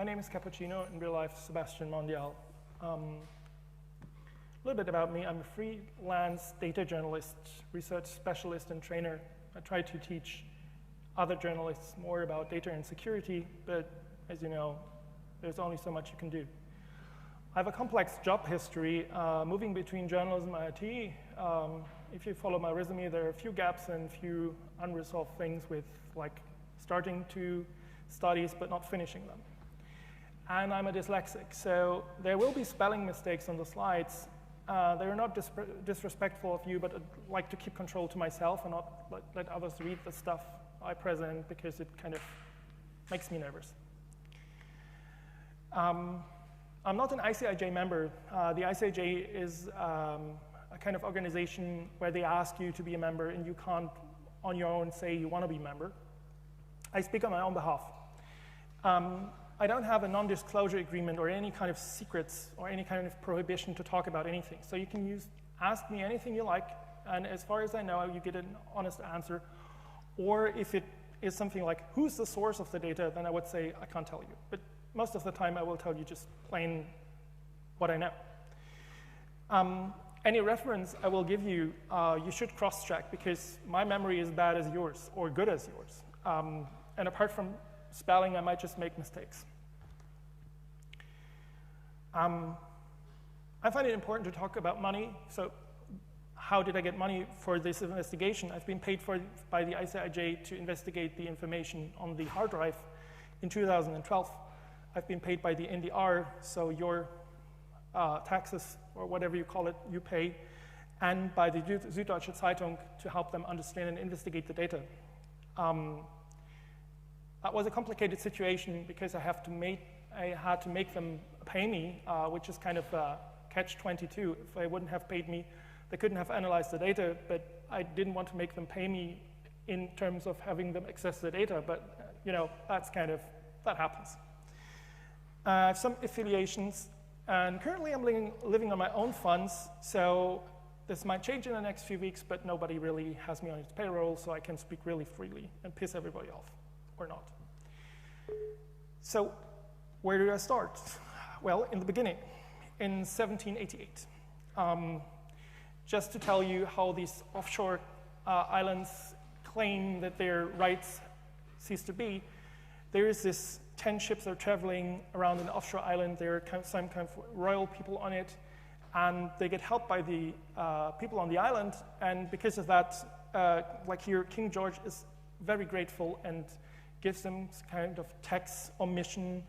My name is Cappuccino, in real life, Sebastian Mondial. A little bit about me. I'm a freelance data journalist, research specialist, and trainer. I try to teach other journalists more about data and security, but as you know, there's only so much you can do. I have a complex job history, moving between journalism and IT. If you follow my resume, there are a few gaps and a few unresolved things with like starting to studies but not finishing them. And I'm a dyslexic, so there will be spelling mistakes on the slides. They're not disrespectful of you, but I'd like to keep control to myself and not let others read the stuff I present because it kind of makes me nervous. I'm not an ICIJ member. The ICIJ is a kind of organization where they ask you to be a member and you can't on your own say you want to be a member. I speak on my own behalf. I don't have a non-disclosure agreement or any kind of secrets or any kind of prohibition to talk about anything. So you can ask me anything you like, and as far as I know, you get an honest answer. Or if it is something like, who's the source of the data, then I would say, I can't tell you. But most of the time, I will tell you just plain what I know. Any reference I will give you, you should cross-check, because my memory is bad as yours, or good as yours. And apart from spelling, I might just make mistakes. I find it important to talk about money. So how did I get money for this investigation? I've been paid by the ICIJ to investigate the information on the hard drive in 2012. I've been paid by the NDR, so your taxes, or whatever you call it, you pay, and by the Süddeutsche Zeitung to help them understand and investigate the data. That was a complicated situation because I had to make them pay me, which is kind of a catch-22. If they wouldn't have paid me, they couldn't have analyzed the data, but I didn't want to make them pay me in terms of having them access the data, but you know, that happens. I have some affiliations, and currently I'm living on my own funds, so this might change in the next few weeks, but nobody really has me on its payroll, so I can speak really freely and piss everybody off, or not. So where do I start? Well, in the beginning, in 1788. Just to tell you how these offshore islands claim that their rights cease to be, there is this 10 ships are traveling around an offshore island. There are some kind of royal people on it, and they get helped by the people on the island, and because of that, like here, King George is very grateful and gives them kind of tax omission,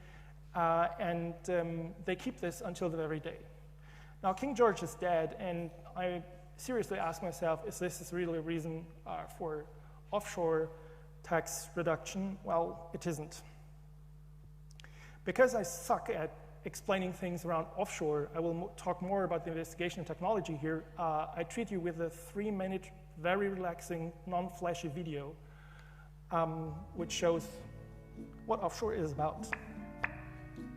and they keep this until the very day. Now, King George is dead, and I seriously ask myself, is this really a reason for offshore tax reduction? Well, it isn't. Because I suck at explaining things around offshore, I will talk more about the investigation technology here. I treat you with a 3-minute, very relaxing, non-flashy video, which shows what offshore is about.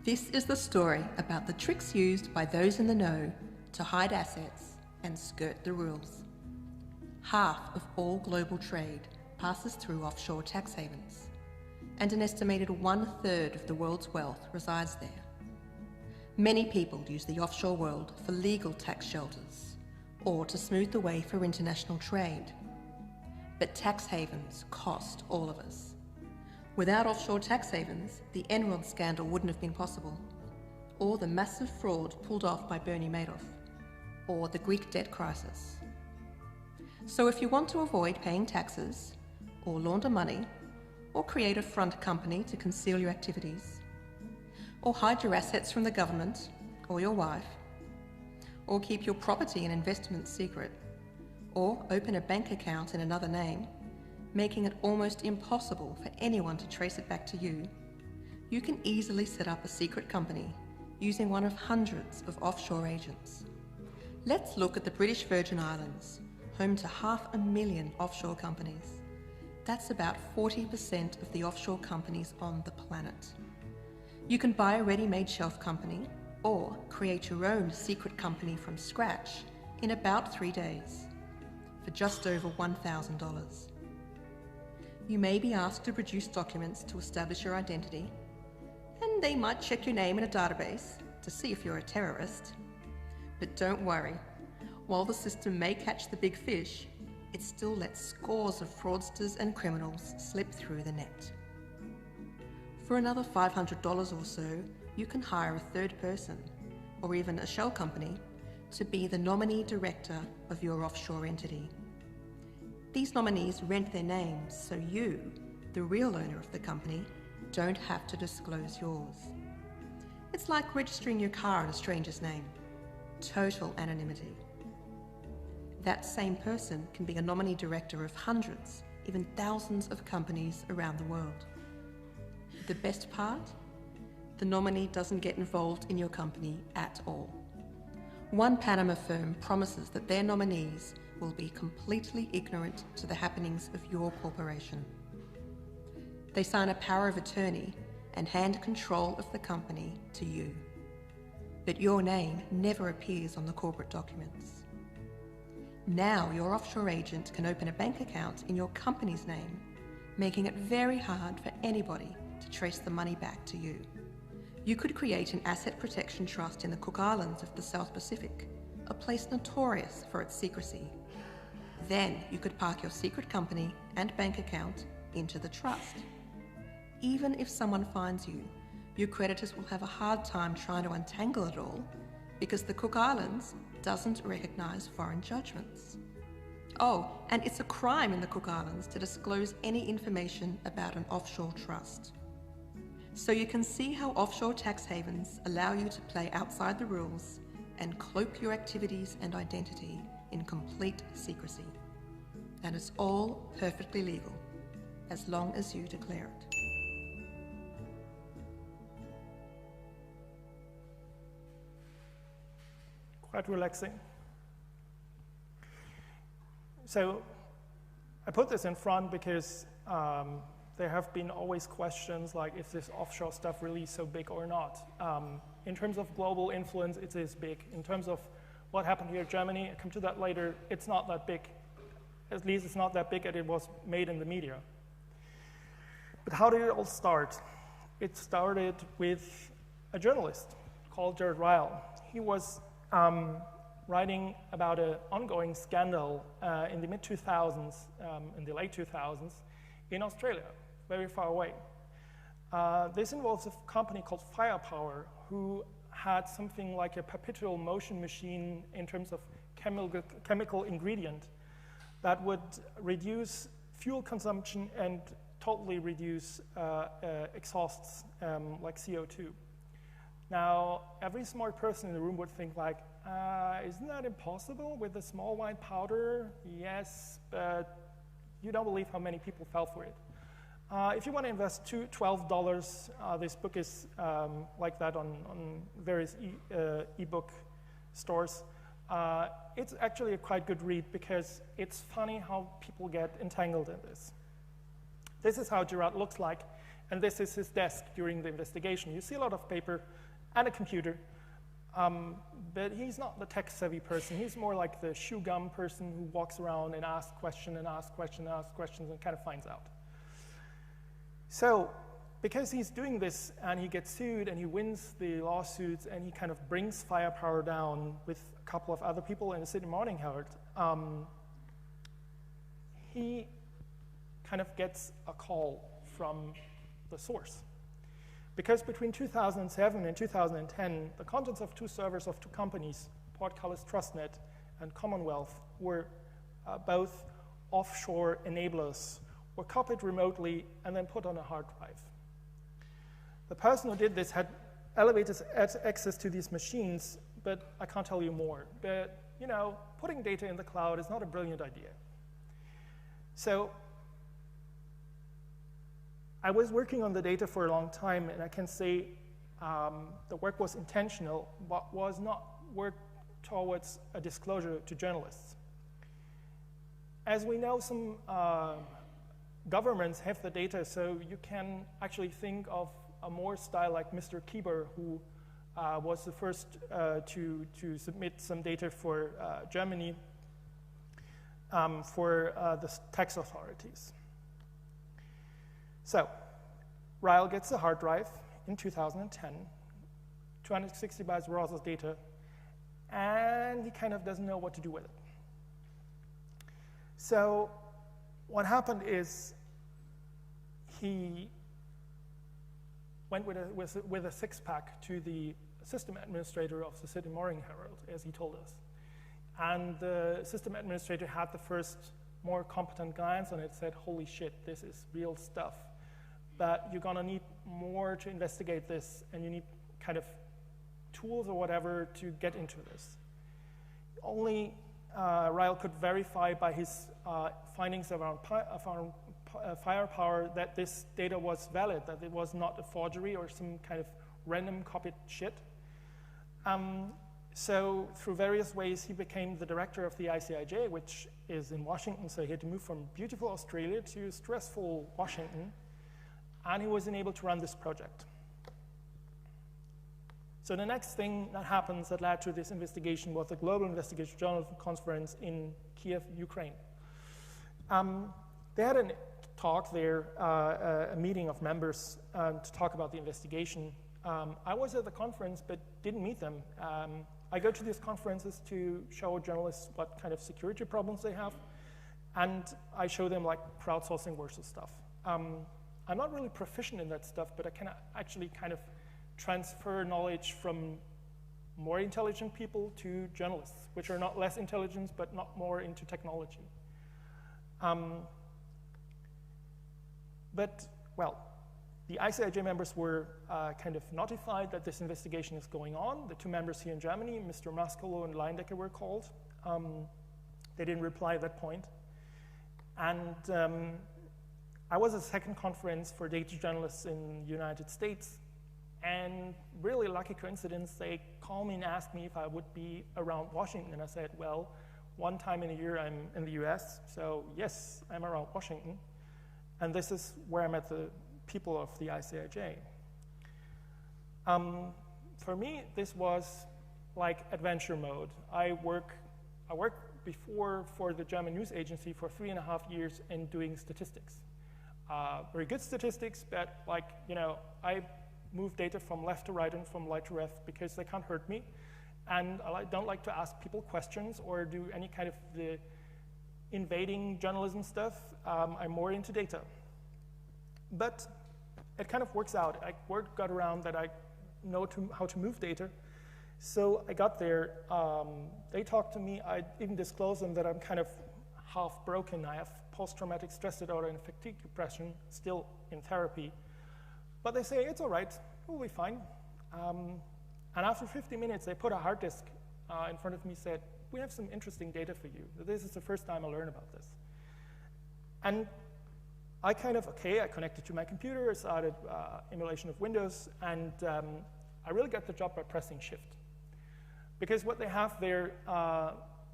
This is the story about the tricks used by those in the know to hide assets and skirt the rules. Half of all global trade passes through offshore tax havens, and an estimated 1/3 of the world's wealth resides there. Many people use the offshore world for legal tax shelters or to smooth the way for international trade. But tax havens cost all of us. Without offshore tax havens, the Enron scandal wouldn't have been possible, or the massive fraud pulled off by Bernie Madoff, or the Greek debt crisis. So if you want to avoid paying taxes, or launder money, or create a front company to conceal your activities, or hide your assets from the government or your wife, or keep your property and investments secret, or open a bank account in another name, making it almost impossible for anyone to trace it back to you, you can easily set up a secret company using one of hundreds of offshore agents. Let's look at the British Virgin Islands, home to 500,000 offshore companies. That's about 40% of the offshore companies on the planet. You can buy a ready-made shelf company or create your own secret company from scratch in about 3 days for just over $1,000. You may be asked to produce documents to establish your identity, and they might check your name in a database to see if you're a terrorist. But don't worry, while the system may catch the big fish, it still lets scores of fraudsters and criminals slip through the net. For another $500 or so, you can hire a third person, or even a shell company, to be the nominee director of your offshore entity. These nominees rent their names so you, the real owner of the company, don't have to disclose yours. It's like registering your car in a stranger's name. Total anonymity. That same person can be a nominee director of hundreds, even thousands of companies around the world. The best part? The nominee doesn't get involved in your company at all. One Panama firm promises that their nominees will be completely ignorant to the happenings of your corporation. They sign a power of attorney and hand control of the company to you. But your name never appears on the corporate documents. Now your offshore agent can open a bank account in your company's name, making it very hard for anybody to trace the money back to you. You could create an asset protection trust in the Cook Islands of the South Pacific, a place notorious for its secrecy. Then you could park your secret company and bank account into the trust. Even if someone finds you, your creditors will have a hard time trying to untangle it all because the Cook Islands doesn't recognize foreign judgments. Oh, and it's a crime in the Cook Islands to disclose any information about an offshore trust. So you can see how offshore tax havens allow you to play outside the rules and cloak your activities and identity in complete secrecy. And it's all perfectly legal, as long as you declare it. Quite relaxing. So I put this in front because there have been always questions like, is this offshore stuff really so big or not? In terms of global influence, it is big. In terms of what happened here in Germany, I'll come to that later, it's not that big. At least it's not that big as it was made in the media. But how did it all start? It started with a journalist called Jared Ryle. He was writing about an ongoing scandal in the mid-2000s, in the late 2000s, in Australia, very far away. This involves a company called Firepower, who had something like a perpetual motion machine in terms of chemical ingredient that would reduce fuel consumption and totally reduce exhausts like CO2. Now, every smart person in the room would think like, isn't that impossible with a small white powder? Yes, but you don't believe how many people fell for it. If you want to invest $12, this book is like that on various ebook stores. It's actually a quite good read because it's funny how people get entangled in this. This is how Gerard looks like, and this is his desk during the investigation. You see a lot of paper and a computer, but he's not the tech-savvy person. He's more like the shoe gum person who walks around and asks questions and asks questions and asks questions and kind of finds out. So, because he's doing this and he gets sued and he wins the lawsuits and he kind of brings Firepower down with a couple of other people in the Sydney Morning Herald, he kind of gets a call from the source. Because between 2007 and 2010, the contents of two servers of two companies, Portcullis TrustNet and Commonwealth, were both offshore enablers, were copied remotely and then put on a hard drive. The person who did this had elevated access to these machines, but I can't tell you more. But, you know, putting data in the cloud is not a brilliant idea. So I was working on the data for a long time, and I can say the work was intentional, but was not work towards a disclosure to journalists. As we know, some governments have the data, so you can actually think of a Moore style like Mr. Kieber, who was the first to submit some data for Germany for the tax authorities. So, Ryle gets a hard drive. in 2010, 260 bytes raw as data, and he kind of doesn't know what to do with it. So what happened is he went with a six-pack to the system administrator of the City Morning Herald, as he told us. And the system administrator had the first more competent glance on it, said, holy shit, this is real stuff. But you're gonna need more to investigate this, and you need kind of tools or whatever to get into this. Only Ryle could verify by his findings around firepower that this data was valid, that it was not a forgery or some kind of random copied shit. So through various ways, he became the director of the ICIJ, which is in Washington. So he had to move from beautiful Australia to stressful Washington. And he was enabled to run this project. So the next thing that happens that led to this investigation was the Global Investigation Journalism Conference in Kiev, Ukraine. They had a talk there, a meeting of members to talk about the investigation. I was at the conference but didn't meet them. I go to these conferences to show journalists what kind of security problems they have, and I show them like crowdsourcing versus stuff. I'm not really proficient in that stuff, but I can actually kind of transfer knowledge from more intelligent people to journalists, which are not less intelligent, but not more into technology. But, well, the ICIJ members were kind of notified that this investigation is going on. The two members here in Germany, Mr. Maskolo and Leindecker, were called. They didn't reply at that point. And I was at a second conference for data journalists in the United States. And really lucky coincidence, they called me and asked me if I would be around Washington. And I said, well, one time in a year I'm in the US, so yes, I'm around Washington. And this is where I met the people of the ICIJ. For me, this was like adventure mode. I worked before for the German news agency for 3.5 years in doing statistics. Very good statistics, but like, you know, I move data from left to right and from right to left because they can't hurt me. And I don't like to ask people questions or do any kind of the invading journalism stuff. I'm more into data. But it kind of works out. Word got around that I know how to move data. So I got there. They talked to me. I even disclosed them that I'm kind of half broken. I have post-traumatic stress disorder and fatigue depression, still in therapy. But they say, it's all right, we'll be fine. And after 50 minutes, they put a hard disk in front of me and said, we have some interesting data for you. This is the first time I learned about this. And I kind of, okay, I connected to my computer, I started emulation of Windows, and I really got the job by pressing Shift. Because what they have there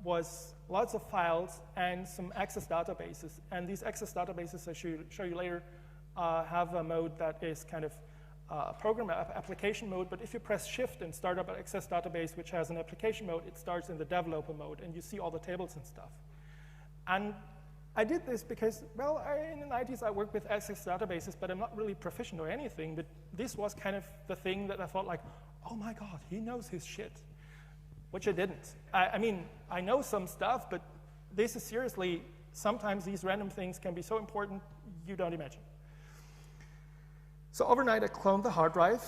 was lots of files and some Access databases. And these Access databases, I show you later, have a mode that is kind of program application mode, but if you press Shift and start up an Access database which has an application mode, it starts in the developer mode, and you see all the tables and stuff. And I did this because, well, in the 90s I worked with Access databases, but I'm not really proficient or anything, but this was kind of the thing that I thought like, oh my God, he knows his shit, which I didn't. I mean, I know some stuff, but this is seriously, sometimes these random things can be so important you don't imagine. So overnight, I cloned the hard drive.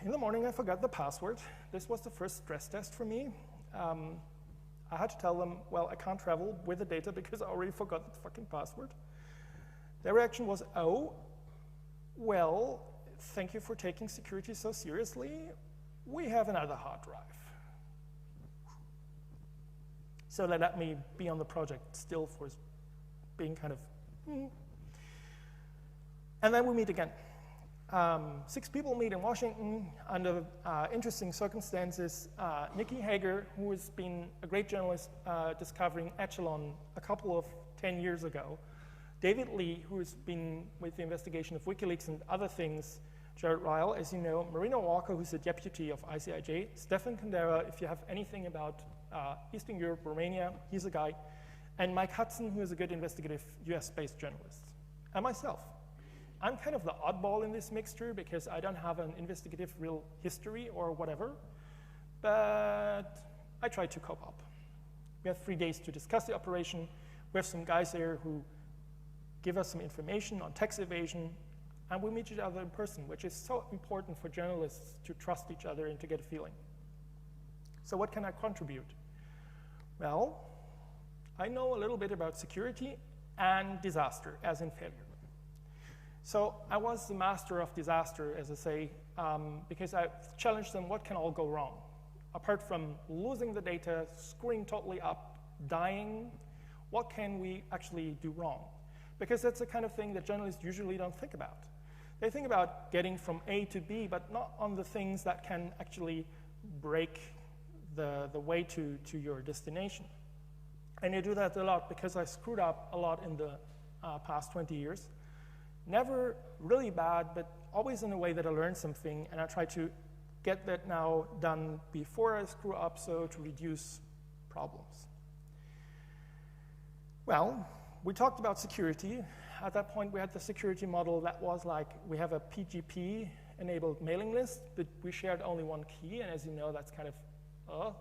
In the morning, I forgot the password. This was the first stress test for me. I had to tell them, well, I can't travel with the data because I already forgot the fucking password. Their reaction was, oh, well, thank you for taking security so seriously. We have another hard drive. So they let me be on the project still for being kind of, And then we meet again. 6 people meet in Washington under interesting circumstances. Nikki Hager, who has been a great journalist discovering Echelon a couple of 10 years ago. David Lee, who has been with the investigation of WikiLeaks and other things. Jared Ryle, as you know. Marina Walker, who's the deputy of ICIJ. Stefan Kandera, if you have anything about Eastern Europe, Romania, he's a guy. And Mike Hudson, who is a good investigative US-based journalist. And myself. I'm kind of the oddball in this mixture because I don't have an investigative real history or whatever, but I try to cope up. We have 3 days to discuss the operation. We have some guys there who give us some information on tax evasion, and we meet each other in person, which is so important for journalists to trust each other and to get a feeling. So what can I contribute? Well, I know a little bit about security and disaster, as in failure. So I was the master of disaster, as I say, because I challenged them, what can all go wrong? Apart from losing the data, screwing totally up, dying, what can we actually do wrong? Because that's the kind of thing that journalists usually don't think about. They think about getting from A to B, but not on the things that can actually break the way to your destination. And you do that a lot because I screwed up a lot in the past 20 years. Never really bad, but always in a way that I learned something, and I try to get that now done before I screw up, so to reduce problems. Well, we talked about security. At that point, we had the security model that was like, we have a PGP-enabled mailing list, but we shared only one key, and as you know, that's kind of,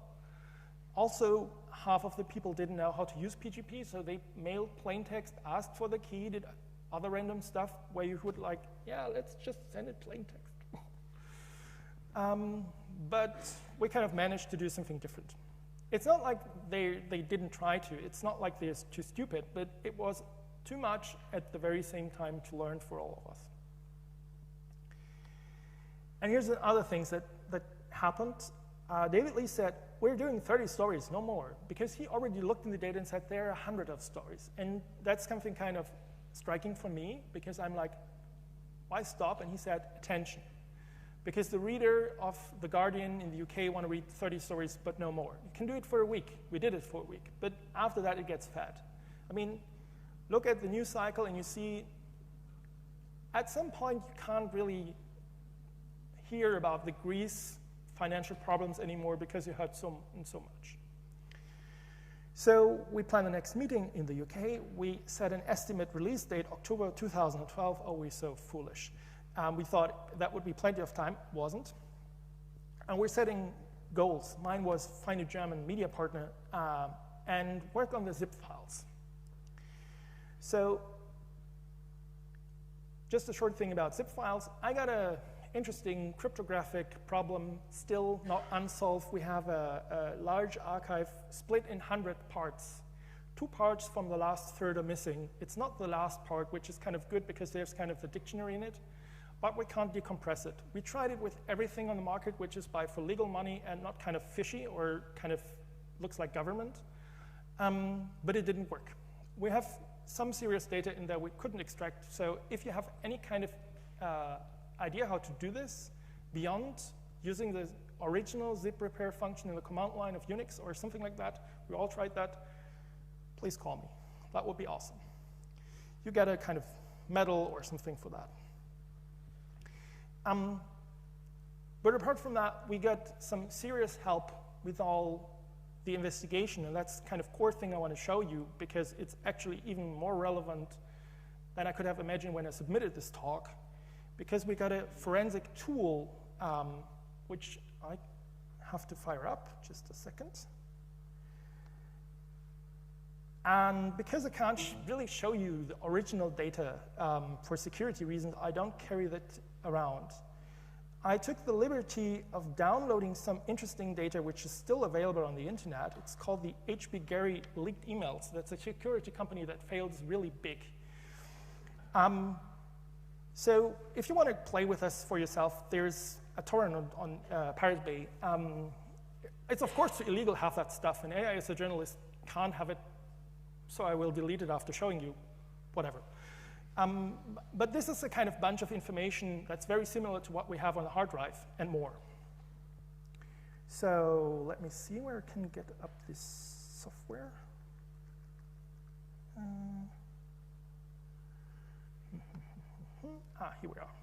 Also, half of the people didn't know how to use PGP, so they mailed plain text, asked for the key, did other random stuff where you would like, yeah, let's just send it plain text. But we kind of managed to do something different. It's not like they didn't try to. It's not like they're too stupid, but it was too much at the very same time to learn for all of us. And here's the other things that happened. David Lee said, we're doing 30 stories, no more, because he already looked in the data and said there are 100 of stories. And that's something kind of striking for me, because I'm like, why stop? And he said, attention. Because the reader of The Guardian in the UK want to read 30 stories, but no more. You can do it for a week. We did it for a week. But after that, it gets fat. I mean, look at the news cycle, and you see, at some point, you can't really hear about the Greece financial problems anymore because you heard so much. So we planned the next meeting in the UK. We set an estimate release date, October 2012. Oh, we're so foolish. We thought that would be plenty of time. Wasn't. And we're setting goals. Mine was find a German media partner and work on the zip files. So just a short thing about zip files. I got a interesting cryptographic problem, still not unsolved. We have a large archive split in 100 parts. 2 parts from the last third are missing. It's not the last part, which is kind of good because there's kind of the dictionary in it, but we can't decompress it. We tried it with everything on the market, which is buy for legal money and not kind of fishy or kind of looks like government, but it didn't work. We have some serious data in there we couldn't extract, so if you have any kind of idea how to do this beyond using the original zip repair function in the command line of Unix or something like that, we all tried that, please call me. That would be awesome. You get a kind of medal or something for that. But apart from that, we got some serious help with all the investigation, and that's kind of core thing I want to show you because it's actually even more relevant than I could have imagined when I submitted this talk. Because we got a forensic tool, which I have to fire up, just a second. And because I can't really show you the original data for security reasons, I don't carry that around. I took the liberty of downloading some interesting data which is still available on the internet. It's called the HB Gary leaked emails. That's a security company that fails really big. So if you want to play with us for yourself, there's a torrent on Pirate Bay. It's of course illegal to have that stuff, and I as a journalist can't have it, so I will delete it after showing you, whatever. But this is a kind of bunch of information that's very similar to what we have on the hard drive and more. So let me see where I can get up this software. Here we are.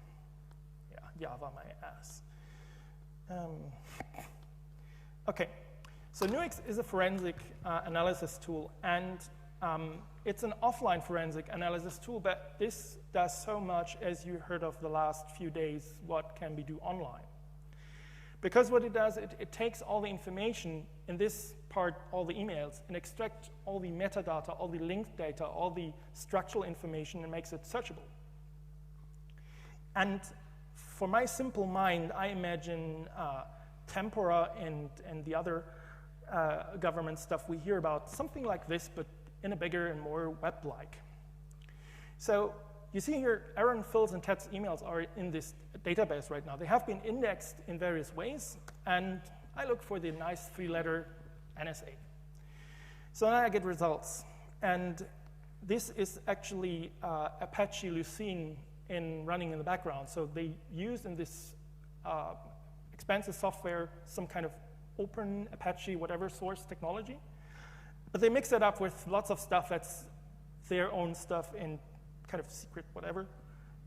Yeah, Java my ass. OK, so Nuix is a forensic analysis tool, and It's an offline forensic analysis tool, but this does so much, as you heard of the last few days, what can we do online. Because what it does, it takes all the information in this part, all the emails, and extracts all the metadata, all the linked data, all the structural information, and makes it searchable. And for my simple mind, I imagine Tempora and the other government stuff we hear about, something like this, but in a bigger and more web-like. So you see here, Aaron, Phil's, and Ted's emails are in this database right now. They have been indexed in various ways, and I look for the nice 3-letter NSA. So now I get results. And this is actually Apache Lucene running in the background. So they use in this expensive software some kind of open Apache whatever source technology. But they mix it up with lots of stuff that's their own stuff in kind of secret whatever.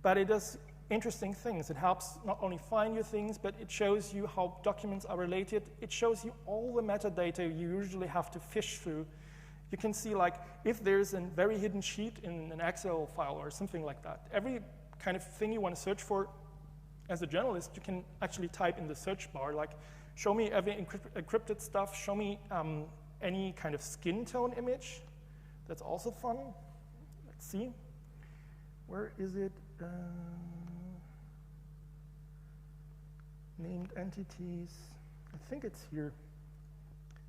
But it does interesting things. It helps not only find you things, but it shows you how documents are related. It shows you all the metadata you usually have to fish through. You can see, like, if there's a very hidden sheet in an Excel file or something like that, every kind of thing you want to search for as a journalist, you can actually type in the search bar, like, show me every encrypted stuff, show me any kind of skin tone image. That's also fun. Let's see. Where is it? Named entities. I think it's here.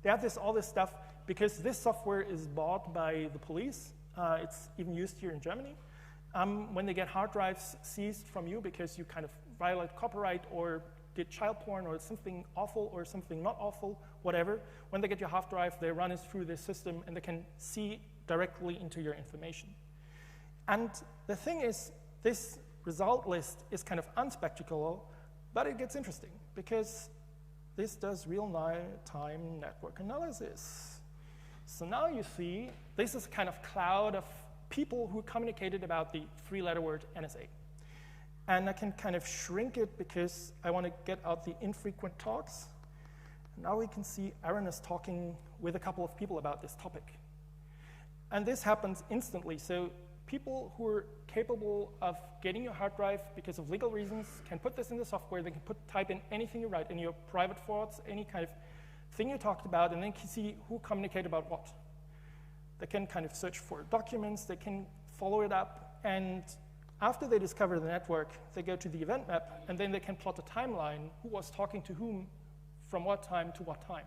They have all this stuff because this software is bought by the police. It's even used here in Germany. When they get hard drives seized from you because you kind of violate copyright or did child porn or something awful or something not awful, whatever, when they get your hard drive, they run it through this system and they can see directly into your information. And the thing is, this result list is kind of unspectacular, but it gets interesting because this does real-time network analysis. So now you see, this is a kind of cloud of people who communicated about the 3-letter word NSA. And I can kind of shrink it because I want to get out the infrequent talks. And now we can see Aaron is talking with a couple of people about this topic. And this happens instantly. So people who are capable of getting your hard drive because of legal reasons can put this in the software. They can type in anything you write in your private thoughts, any kind of thing you talked about, and then can see who communicated about what. They can kind of search for documents. They can follow it up. And after they discover the network, they go to the event map, and then they can plot a timeline, who was talking to whom, from what time to what time.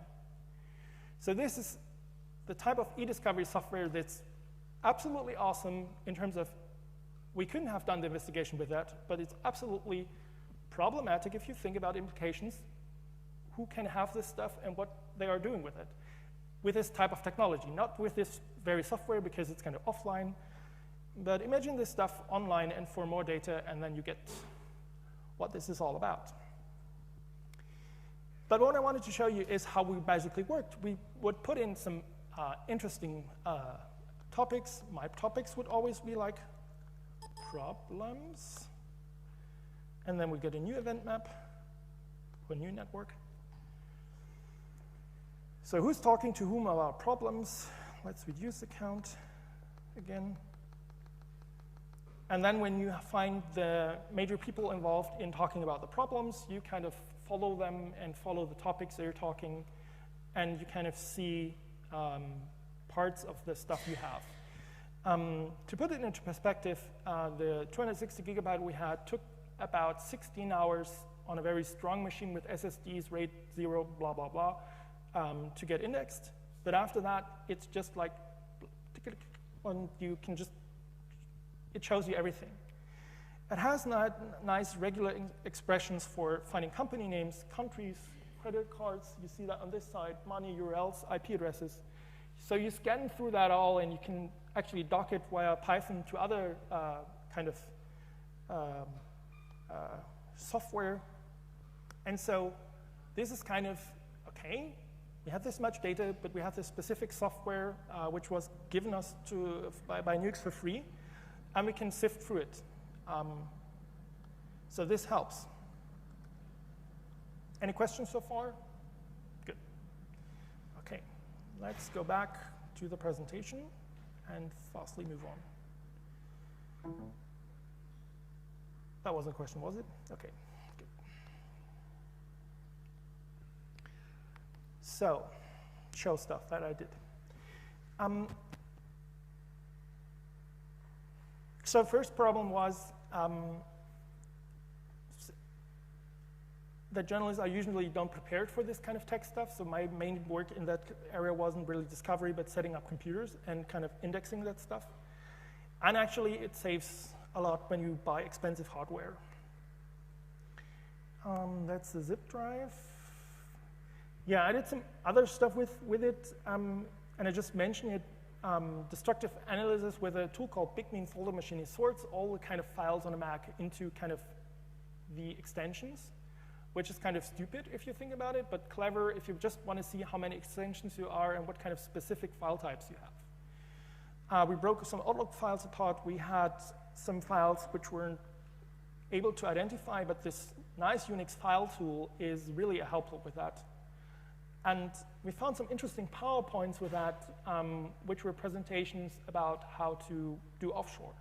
So this is the type of e-discovery software that's absolutely awesome in terms of we couldn't have done the investigation with that, but it's absolutely problematic if you think about implications, who can have this stuff and what they are doing with it, with this type of technology, not with this very software because it's kind of offline. But imagine this stuff online and for more data, and then you get what this is all about. But what I wanted to show you is how we basically worked. We would put in some interesting topics. My topics would always be like problems. And then we get a new event map for a new network. So who's talking to whom about problems? Let's reduce the count again. And then when you find the major people involved in talking about the problems, you kind of follow them and follow the topics they're talking, and you kind of see parts of the stuff you have. To put it into perspective, the 260 gigabyte we had took about 16 hours on a very strong machine with SSDs, RAID 0, blah, blah, blah, to get indexed. But after that, it's just like, and you can just, it shows you everything. It has nice regular expressions for finding company names, countries, credit cards. You see that on this side, money, URLs, IP addresses. So you scan through that all, and you can actually dock it via Python to other kind of software. And so this is kind of, okay, we have this much data, but we have this specific software which was given us by Nukes for free, and we can sift through it. So this helps. Any questions so far? Good. Okay, let's go back to the presentation. and fastly move on. That wasn't a question, was it? Okay, good. So, show stuff that I did. So first problem was that journalists are usually don't prepared for this kind of tech stuff. So my main work in that area wasn't really discovery, but setting up computers and kind of indexing that stuff. And actually, it saves a lot when you buy expensive hardware. That's the zip drive. Yeah, I did some other stuff with it, and I just mentioned it. Destructive analysis with a tool called Big Mean Folder Machine. It sorts all the kind of files on a Mac into kind of the extensions, which is kind of stupid if you think about it, but clever if you just want to see how many extensions you are and what kind of specific file types you have. We broke some Outlook files apart. We had some files which weren't able to identify, but this nice Unix file tool is really helpful with that. And we found some interesting PowerPoints with that, which were presentations about how to do offshore.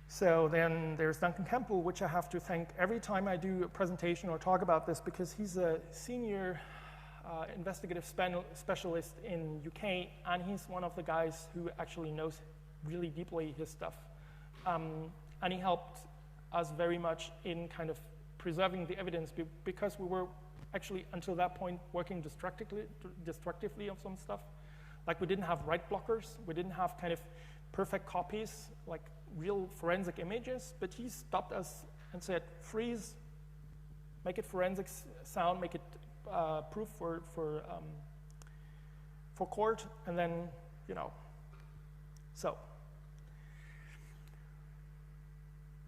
So then there's Duncan Campbell, which I have to thank every time I do a presentation or talk about this, because he's a senior investigative specialist in UK, and he's one of the guys who actually knows really deeply his stuff. And he helped us very much in kind of preserving the evidence, because we were actually, until that point, working destructively on some stuff. Like, we didn't have write blockers. We didn't have kind of perfect copies, like real forensic images. But he stopped us and said, freeze, make it forensic sound, make it proof for court, and then, you know. So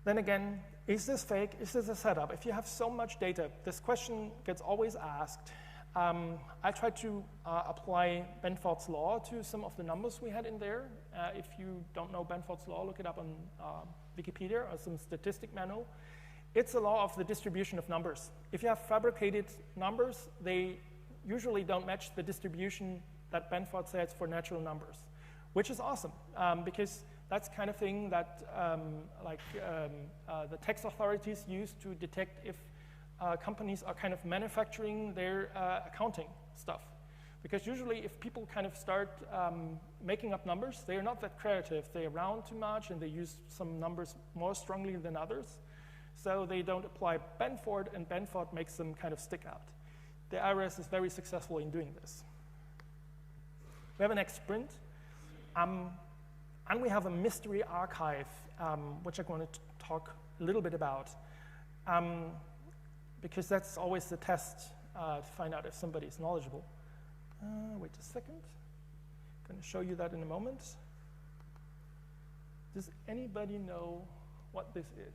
then again, is this fake? Is this a setup? If you have so much data, this question gets always asked. I tried to apply Benford's law to some of the numbers we had in there. If you don't know Benford's law, look it up on Wikipedia or some statistic manual. It's a law of the distribution of numbers. If you have fabricated numbers, they usually don't match the distribution that Benford says for natural numbers, which is awesome, because that's kind of thing that the tax authorities use to detect if companies are kind of manufacturing their accounting stuff. Because usually if people kind of start making up numbers, they are not that creative. They round too much and they use some numbers more strongly than others. So they don't apply Benford, and Benford makes them kind of stick out. The IRS is very successful in doing this. We have an next sprint. And we have a mystery archive, which I'm going to talk a little bit about, because that's always the test to find out if somebody is knowledgeable. Wait a second. I'm going to show you that in a moment. Does anybody know what this is?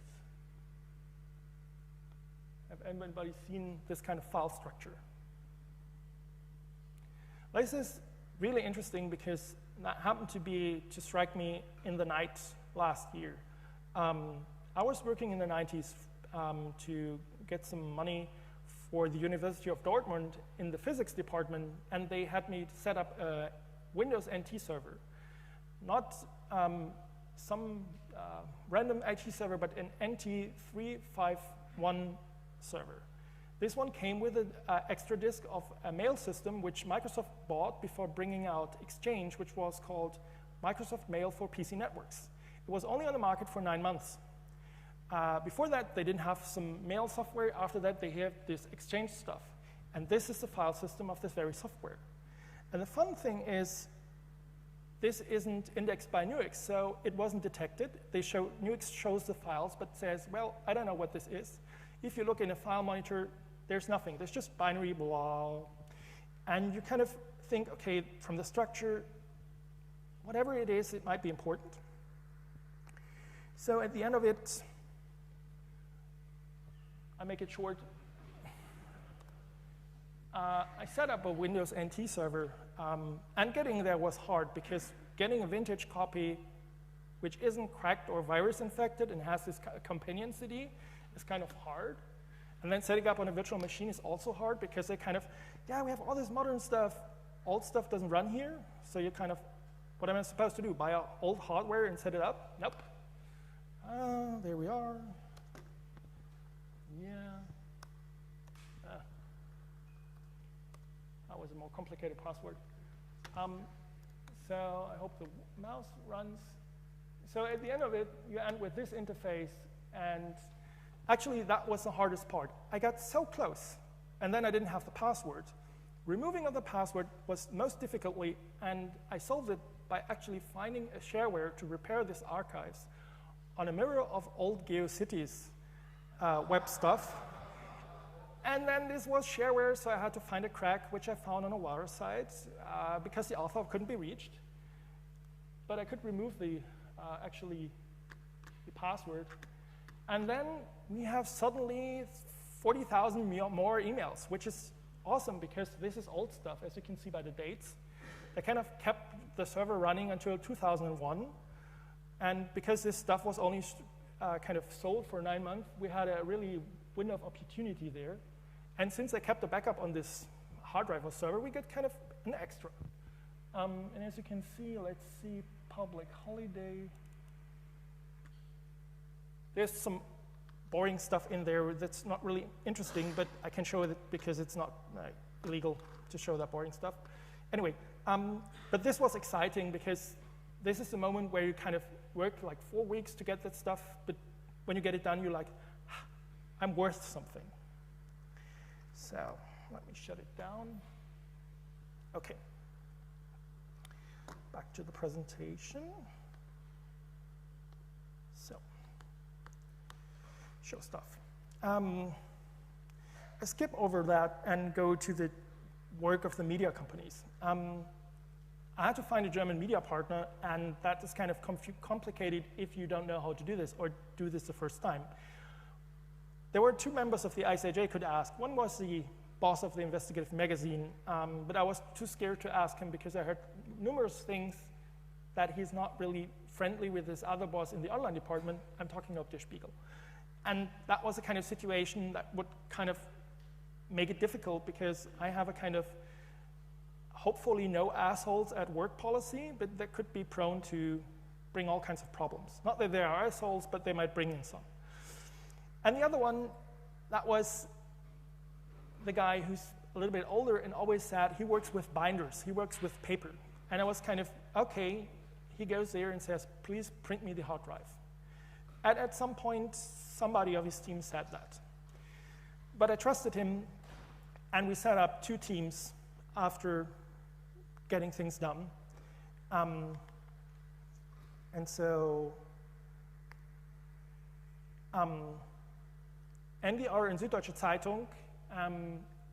Have anybody seen this kind of file structure? This is really interesting because that happened to strike me in the night last year. I was working in the 90s to get some money for the University of Dortmund in the physics department, and they had me set up a Windows NT server. Not some random IT server, but an NT351 server. This one came with an extra disk of a mail system, which Microsoft bought before bringing out Exchange, which was called Microsoft Mail for PC Networks. It was only on the market for 9 months. Before that, they didn't have some mail software. After that, they have this Exchange stuff. And this is the file system of this very software. And the fun thing is, this isn't indexed by Nuix, so it wasn't detected. Nuix shows the files, but says, well, I don't know what this is. If you look in a file monitor, there's nothing. There's just binary blah. And you kind of think, okay, from the structure, whatever it is, it might be important. So at the end of it, I make it short. I set up a Windows NT server, and getting there was hard because getting a vintage copy which isn't cracked or virus infected and has this companion CD is kind of hard. And then setting up on a virtual machine is also hard because they kind of, yeah, we have all this modern stuff, old stuff doesn't run here, so you kind of, what am I supposed to do? Buy old hardware and set it up? Nope. There we are. Yeah. That was a more complicated password. So I hope the mouse runs. So at the end of it, you end with this interface, and actually that was the hardest part. I got so close, and then I didn't have the password. Removing of the password was most difficultly, and I solved it by actually finding a shareware to repair this archives on a mirror of old GeoCities web stuff. And then this was shareware, so I had to find a crack, which I found on a water site, because the author couldn't be reached. But I could remove the password. And then we have suddenly 40,000 more emails, which is awesome because this is old stuff, as you can see by the dates. They kind of kept the server running until 2001. And because this stuff was only kind of sold for 9 months, we had a really window of opportunity there. And since they kept a backup on this hard drive or server, we got kind of an extra. And as you can see, let's see, public holiday. There's some boring stuff in there that's not really interesting, but I can show it because it's not illegal to show that boring stuff. Anyway, but this was exciting because this is the moment where you kind of work like 4 weeks to get that stuff, but when you get it done, you're like, I'm worth something. So let me shut it down. Okay. Back to the presentation. So, show stuff. I skip over that and go to the work of the media companies. I had to find a German media partner, and that is kind of complicated if you don't know how to do this or do this the first time. There were 2 members of the ICJ could ask. One was the boss of the investigative magazine, but I was too scared to ask him because I heard numerous things that he's not really friendly with his other boss in the online department. I'm talking of Der Spiegel. And that was a kind of situation that would kind of make it difficult because I have a kind of hopefully no assholes at work policy, but that could be prone to bring all kinds of problems. Not that they are assholes, but they might bring in some. And the other one, that was the guy who's a little bit older and always said he works with binders, he works with paper. And I was kind of, okay, he goes there and says, please print me the hard drive. And at some point, somebody of his team said that. But I trusted him, and we set up 2 teams after getting things done. And so NDR and Süddeutsche Zeitung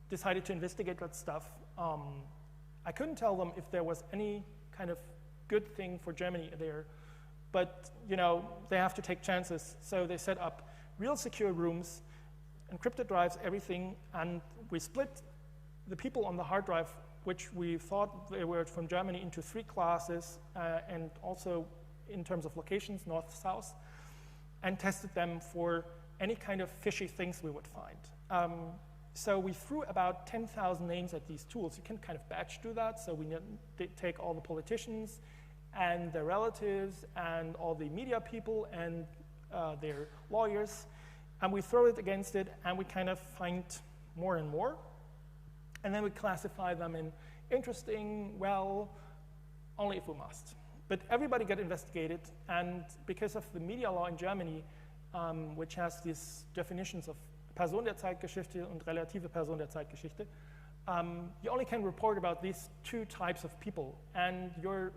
decided to investigate that stuff. I couldn't tell them if there was any kind of good thing for Germany there, but they have to take chances. So they set up real secure rooms, encrypted drives, everything, and we split the people on the hard drive, which we thought they were from Germany, into 3 classes, and also in terms of locations, north, south, and tested them for any kind of fishy things we would find. So we threw about 10,000 names at these tools. You can kind of batch do that. So we take all the politicians and their relatives and all the media people and their lawyers, and we throw it against it, and we kind of find more and more. And then we classify them in interesting, well, only if we must. But everybody got investigated, and because of the media law in Germany, which has these definitions of Person der Zeitgeschichte und relative Person der Zeitgeschichte, you only can report about these 2 types of people. And your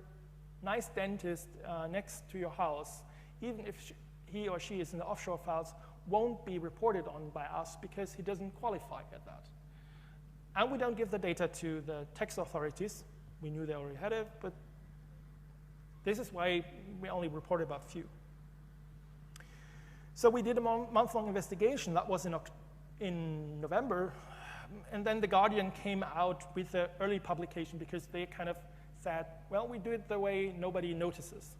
nice dentist next to your house, even if he or she is in the offshore files, won't be reported on by us because he doesn't qualify at that. And we don't give the data to the tax authorities. We knew they already had it, but this is why we only report about few. So we did a month-long investigation. That was in November. And then The Guardian came out with the early publication because they kind of said, well, we do it the way nobody notices.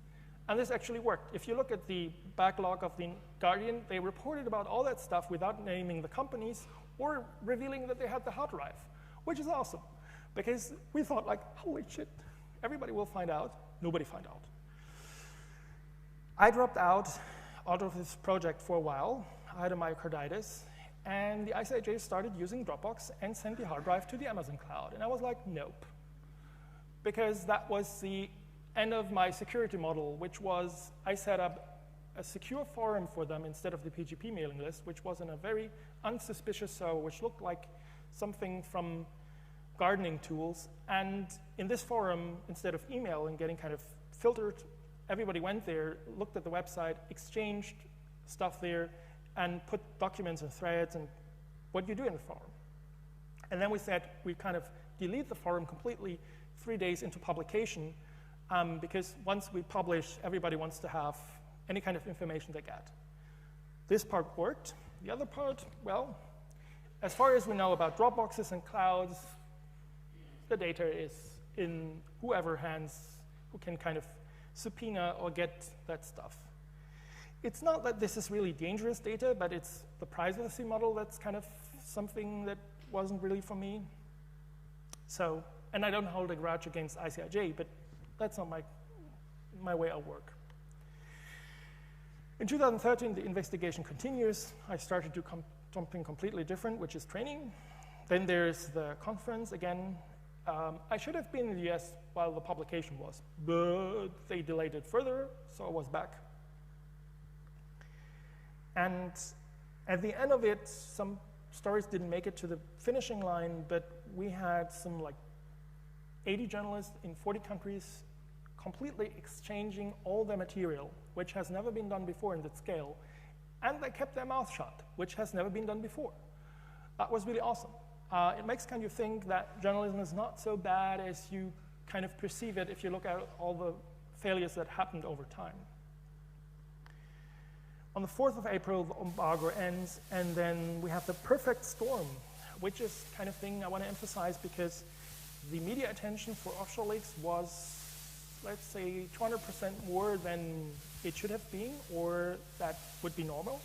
And this actually worked. If you look at the backlog of The Guardian, they reported about all that stuff without naming the companies or revealing that they had the hard drive, which is awesome. Because we thought, like, holy shit, everybody will find out. Nobody found out. I dropped out of this project for a while. I had a myocarditis. And the ICIJ started using Dropbox and sent the hard drive to the Amazon cloud. And I was like, nope. Because that was the end of my security model, which was I set up a secure forum for them instead of the PGP mailing list, which was in a very unsuspicious server, which looked like something from gardening tools. And in this forum, instead of email and getting kind of filtered, everybody went there, looked at the website, exchanged stuff there, and put documents and threads and what you do in the forum. And then we said we kind of delete the forum completely 3 days into publication, because once we publish, everybody wants to have any kind of information they get. This part worked. The other part, well, as far as we know about Dropboxes and clouds, the data is in whoever hands who can kind of subpoena or get that stuff. It's not that this is really dangerous data, but it's the privacy model that's kind of something that wasn't really for me. So, and I don't hold a grudge against ICIJ, but that's not my way of work. In 2013, the investigation continues. I started to do something completely different, which is training. Then there's the conference again. I should have been in the US while the publication was, but they delayed it further, so I was back. And at the end of it, some stories didn't make it to the finishing line, but we had some like 80 journalists in 40 countries completely exchanging all their material, which has never been done before in that scale. And they kept their mouth shut, which has never been done before. That was really awesome. It makes kind of think that journalism is not so bad as you kind of perceive it if you look at all the failures that happened over time. On the 4th of April, the embargo ends, and then we have the perfect storm, which is kind of thing I want to emphasize because the media attention for Offshoreleaks was, let's say, 200% more than it should have been, or that would be normal,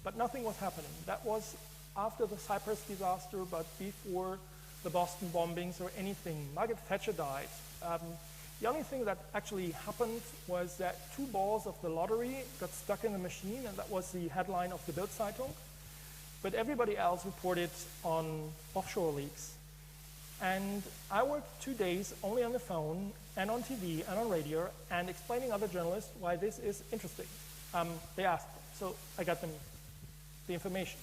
but nothing was happening. That was after the Cyprus disaster, but before the Boston bombings or anything. Margaret Thatcher died. The only thing that actually happened was that 2 balls of the lottery got stuck in the machine, and that was the headline of the Bild Zeitung. But everybody else reported on Offshoreleaks. And I worked 2 days only on the phone and on TV and on radio and explaining other journalists why this is interesting. They asked, so I got them the information.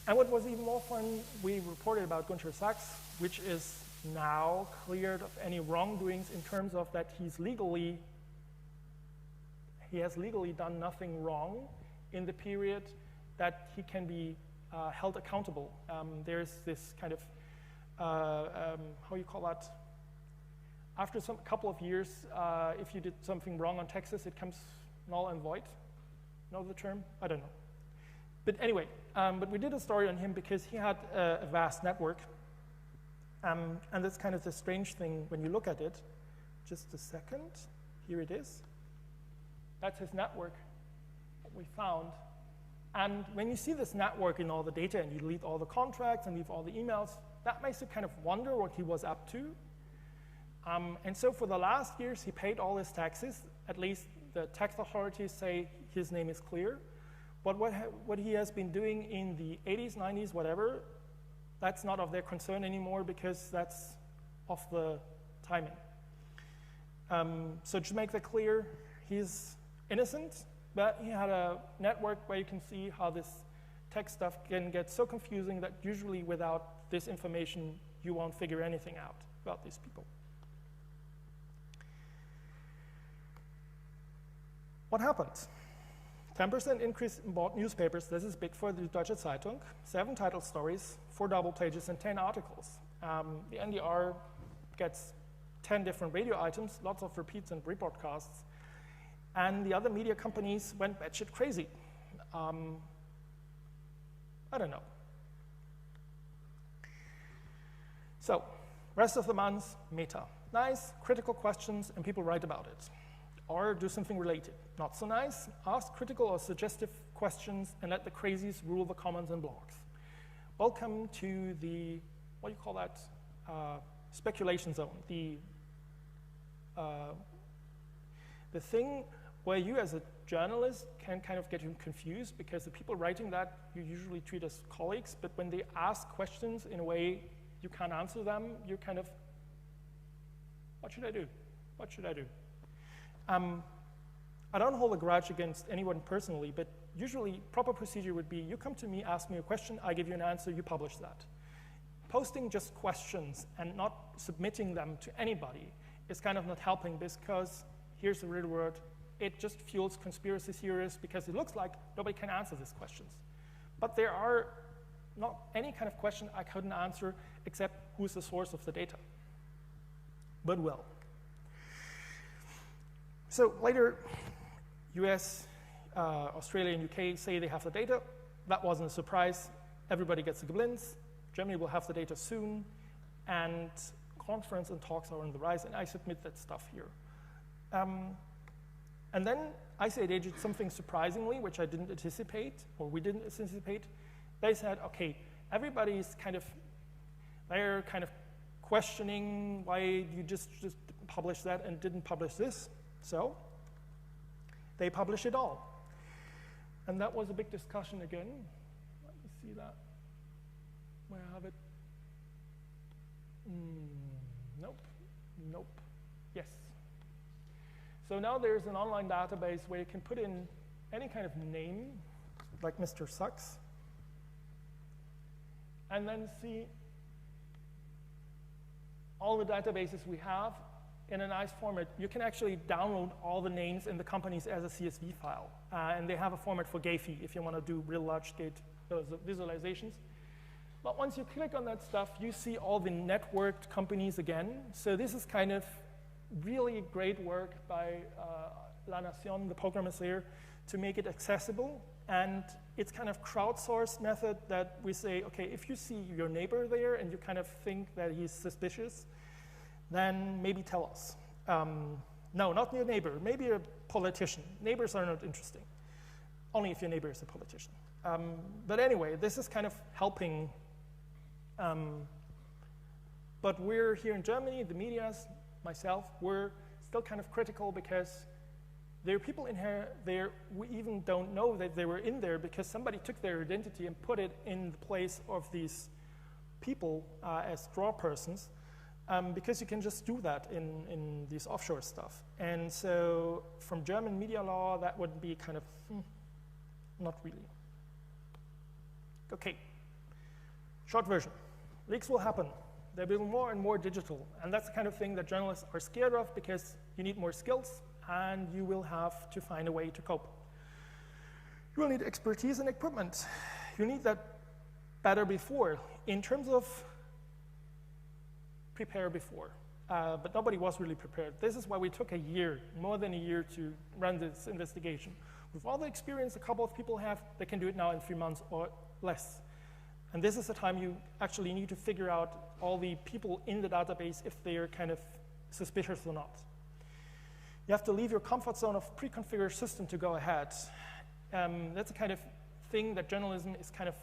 And what was even more fun, we reported about Gunter Sachs, which is now cleared of any wrongdoings in terms of that he has legally done nothing wrong in the period that he can be held accountable. There's this kind of, how you call that? After some couple of years, if you did something wrong on taxes, it comes null and void. Know the term? I don't know. But anyway, but we did a story on him because he had a vast network. And that's kind of the strange thing when you look at it. Just a second. Here it is. That's his network, what we found. And when you see this network in all the data and you delete all the contracts and leave all the emails, that makes you kind of wonder what he was up to. And so for the last years, he paid all his taxes. At least the tax authorities say his name is clear. But what he has been doing in the 80s, 90s, whatever, that's not of their concern anymore because that's off the timing. So to make that clear, he's innocent, but he had a network where you can see how this tech stuff can get so confusing that usually without this information, you won't figure anything out about these people. What happened? 10% increase in bought newspapers. This is big for the Deutsche Zeitung. 7 title stories, 4 double pages, and 10 articles. The NDR gets 10 different radio items, lots of repeats and rebroadcasts. And the other media companies went batshit crazy. I don't know. So, rest of the month, meta. Nice, critical questions, and people write about it. Or do something related. Not so nice, ask critical or suggestive questions and let the crazies rule the comments and blogs. Welcome to the, what do you call that, speculation zone, the thing where you as a journalist can kind of get confused because the people writing that you usually treat as colleagues, but when they ask questions in a way you can't answer them, you're kind of, what should I do? What should I do? I don't hold a grudge against anyone personally, but usually proper procedure would be you come to me, ask me a question, I give you an answer, you publish that. Posting just questions and not submitting them to anybody is kind of not helping because, here's the real word, it just fuels conspiracy theories because it looks like nobody can answer these questions. But there are not any kind of question I couldn't answer except who's the source of the data. But well. So later, US, Australia, and UK say they have the data. That wasn't a surprise. Everybody gets the glints. Germany will have the data soon. And conference and talks are on the rise, and I submit that stuff here. And then ICA did something surprisingly, which I didn't anticipate, or we didn't anticipate. They said, okay, everybody's they're kind of questioning why you just publish that and didn't publish this. So they publish it all. And that was a big discussion again. Let me see that. Where I have it? Nope. Nope. Yes. So now there's an online database where you can put in any kind of name, like Mr. Sucks, and then see all the databases we have in a nice format. You can actually download all the names in the companies as a CSV file. And they have a format for Gephi if you want to do real large-scale visualizations. But once you click on that stuff, you see all the networked companies again. So this is kind of really great work by La Nación, the programmers there, to make it accessible. And it's kind of crowdsourced method that we say, okay, if you see your neighbor there and you kind of think that he's suspicious, then maybe tell us. No, not your neighbor, maybe a politician. Neighbors are not interesting, only if your neighbor is a politician. But anyway, this is kind of helping. But we're here in Germany, the medias, myself, we're still kind of critical because there are people in here there we even don't know that they were in there because somebody took their identity and put it in the place of these people as draw persons, because you can just do that in these offshore stuff. And so from German media law, that would be kind of, not really. Okay, short version. Leaks will happen. They'll be more and more digital. And that's the kind of thing that journalists are scared of because you need more skills and you will have to find a way to cope. You will need expertise and equipment. You need that better before in terms of prepare before. But nobody was really prepared. This is why we took a year, more than a year, to run this investigation. With all the experience a couple of people have, they can do it now in 3 months or less. And this is the time you actually need to figure out all the people in the database if they're kind of suspicious or not. You have to leave your comfort zone of pre-configured system to go ahead. That's the kind of thing that journalism is kind of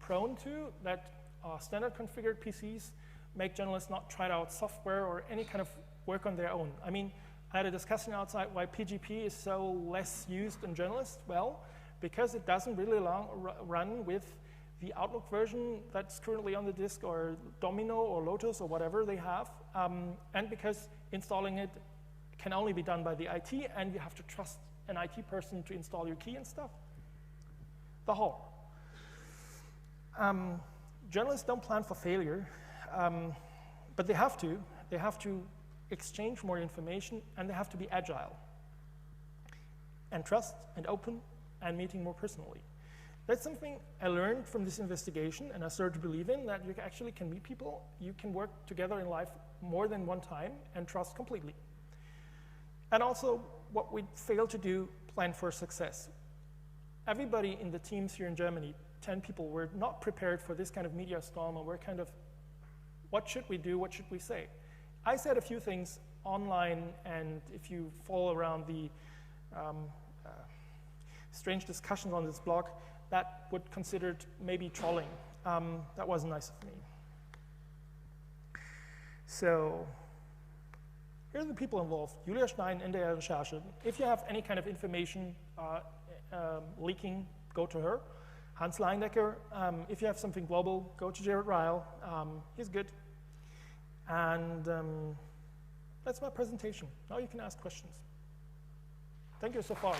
prone to, that standard configured PCs make journalists not try out software or any kind of work on their own. I mean, I had a discussion outside why PGP is so less used in journalists. Well, because it doesn't really run with the Outlook version that's currently on the disk, or Domino or Lotus or whatever they have, and because installing it can only be done by the IT, and you have to trust an IT person to install your key and stuff. The whole. Journalists don't plan for failure, but they have to. They have to exchange more information, and they have to be agile, and trust, and open, and meeting more personally. That's something I learned from this investigation, and I started to believe in, that you actually can meet people, you can work together in life more than one time, and trust completely. And also, what we failed to do, plan for success. Everybody in the teams here in Germany, 10 people, were not prepared for this kind of media storm, and we're kind of, what should we do, what should we say? I said a few things online, and if you follow around the strange discussions on this blog, that would considered maybe trolling. That wasn't nice of me. So here are the people involved. Julia Stein in der Recherche. If you have any kind of information leaking, go to her. Hans Leindecker, if you have something global, go to Jared Ryle. He's good. And that's my presentation. Now you can ask questions. Thank you so far.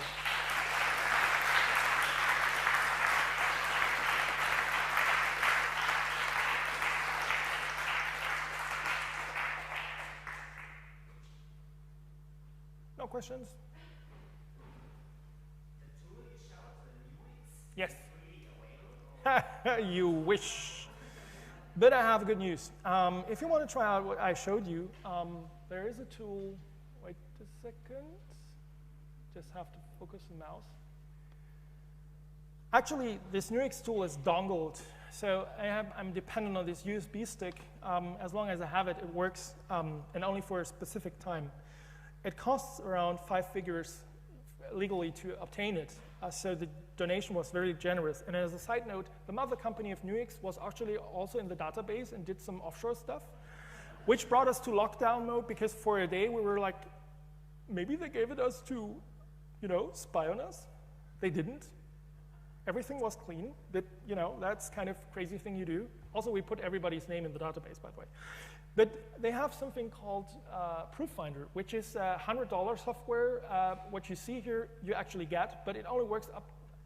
No questions? Yes. You wish. But I have good news. If you want to try out what I showed you, there is a tool. Wait a second. Just have to focus the mouse. Actually, this Nuix tool is dongled. So I'm dependent on this USB stick. As long as I have it, it works, and only for a specific time. It costs around 5 figures legally to obtain it. So the donation was very generous. And as a side note, the mother company of Nuix was actually also in the database and did some offshore stuff, which brought us to lockdown mode because for a day we were like, maybe they gave it us to, spy on us. They didn't. Everything was clean. But, that's kind of crazy thing you do. Also, we put everybody's name in the database, by the way. But they have something called Prooffinder, which is $100 software. What you see here, you actually get, but it only works up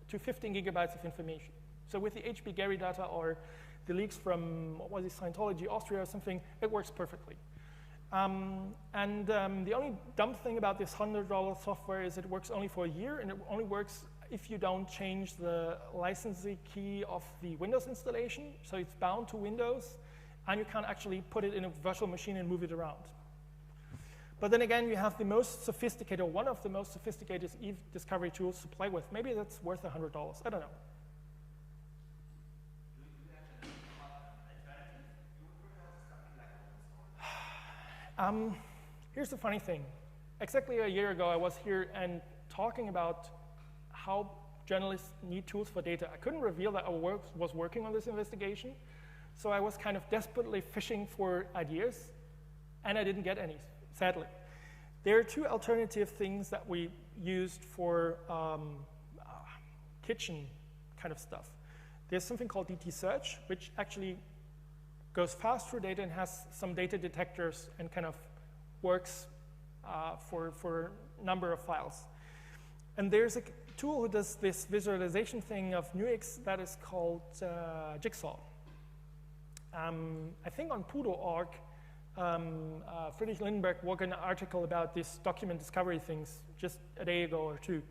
to 15 gigabytes of information. So with the HB Gary data or the leaks from, what was it, Scientology Austria or something, it works perfectly. The only dumb thing about this $100 software is it works only for a year, and it only works if you don't change the licensing key of the Windows installation. So it's bound to Windows. And you can't actually put it in a virtual machine and move it around. But then again, you have the most sophisticated, or one of the most sophisticated e-discovery tools to play with. Maybe that's worth $100. I don't know. Here's the funny thing. Exactly a year ago, I was here and talking about how journalists need tools for data. I couldn't reveal that I was working on this investigation. So I was kind of desperately fishing for ideas, and I didn't get any, sadly. There are 2 alternative things that we used for kitchen kind of stuff. There's something called DT Search, which actually goes fast through data and has some data detectors and kind of works for a number of files. And there's a tool who does this visualization thing of Nuix that is called Jigsaw. I think on Pudo.org, Friedrich Lindenberg wrote an article about this document discovery things just a day ago or 2.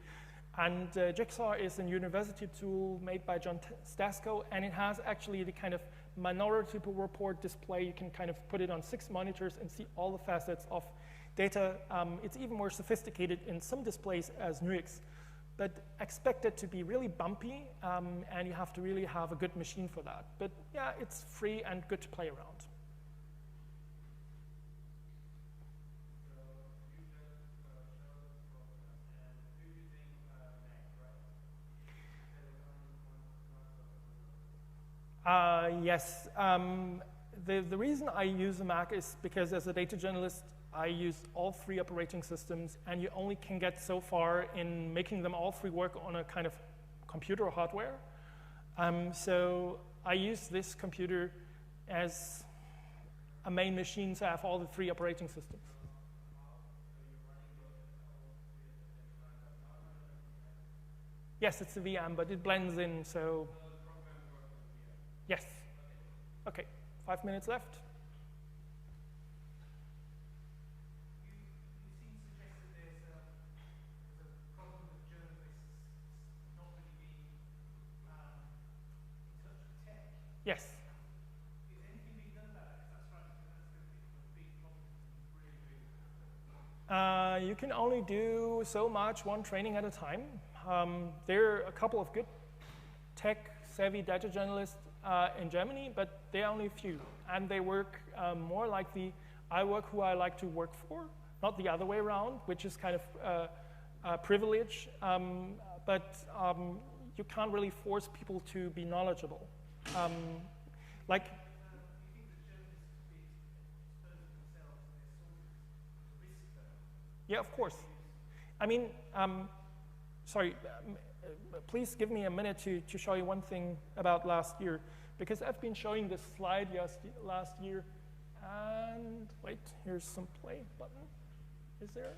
And Jigsaw is a university tool made by John Stasko, and it has actually the kind of minority report display. You can kind of put it on 6 monitors and see all the facets of data. It's even more sophisticated in some displays as Nuix, but expect it to be really bumpy, and you have to really have a good machine for that. But yeah, it's free and good to play around. Yes. The reason I use a Mac is because as a data journalist, I use all 3 operating systems, and you only can get so far in making them all 3 work on a kind of computer or hardware. So I use this computer as a main machine, so I have all the 3 operating systems. Yes, it's a VM, but it blends in, so yes. Okay, 5 minutes left. Yes. Is anything being done about it? If that's right, because that's going to be a big problem. You can only do so much, one training at a time. There are a couple of good tech-savvy data journalists in Germany, but they are only a few. And they work more like I work who I like to work for, not the other way around, which is kind of a privilege. But you can't really force people to be knowledgeable. Like, Yeah, of course. I mean, sorry, please give me a minute to show you one thing about last year, because I've been showing this slide last year, and wait, here's some play button. Is there?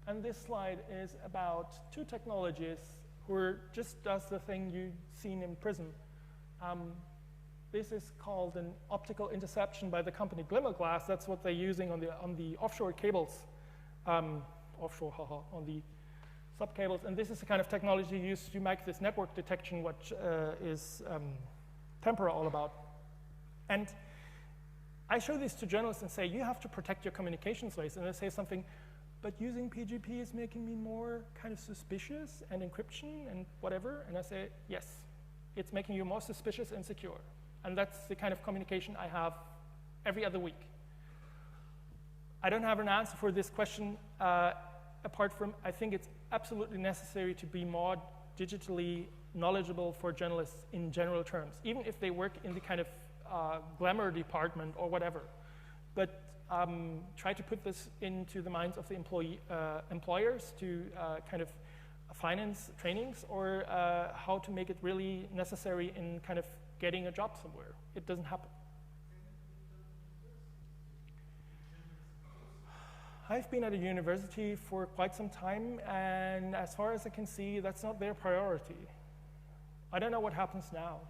And this slide is about two technologies who just does the thing you've seen in Prism. This is called an optical interception by the company Glimmerglass. That's what they're using on the offshore cables, on the subcables. And this is the kind of technology used to make this network detection, which is Tempera all about. And I show this to journalists and say, you have to protect your communications ways. And they say something, but using PGP is making me more kind of suspicious, and encryption and whatever. And I say, yes, it's making you more suspicious and secure. And that's the kind of communication I have every other week. I don't have an answer for this question apart from I think it's absolutely necessary to be more digitally knowledgeable for journalists in general terms, even if they work in the kind of glamour department or whatever. But try to put this into the minds of the employers to kind of finance trainings, or how to make it really necessary in kind of getting a job somewhere. It doesn't happen. I've been at a university for quite some time, and as far as I can see, that's not their priority. I don't know what happens now.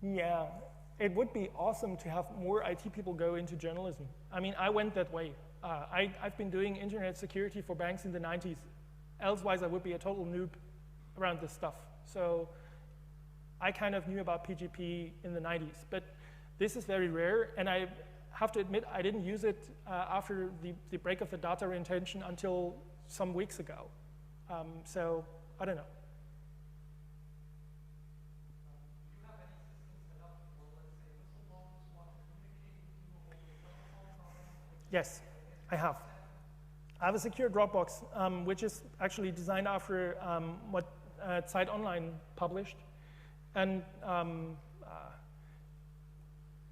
Yeah, it would be awesome to have more IT people go into journalism. I mean, I went that way. I've been doing internet security for banks in the 90s. Elsewise, I would be a total noob around this stuff. So I kind of knew about PGP in the 90s. But this is very rare, and I have to admit I didn't use it after the break of the data retention until some weeks ago. So I don't know. Yes, I have. I have a secure Dropbox, which is actually designed after what Zeit Online published. And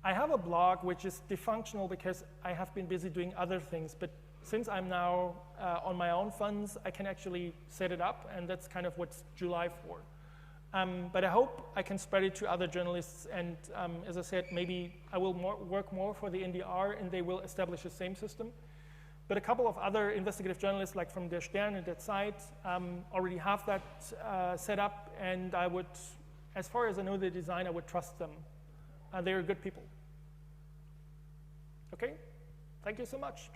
I have a blog which is defunctional because I have been busy doing other things. But since I'm now on my own funds, I can actually set it up, and that's kind of what's July for. But I hope I can spread it to other journalists, and as I said, maybe I will work more for the NDR, and they will establish the same system. But a couple of other investigative journalists, like from Der Stern and Der Zeit, already have that set up, and I would, as far as I know the design, I would trust them. They're good people. Okay, thank you so much.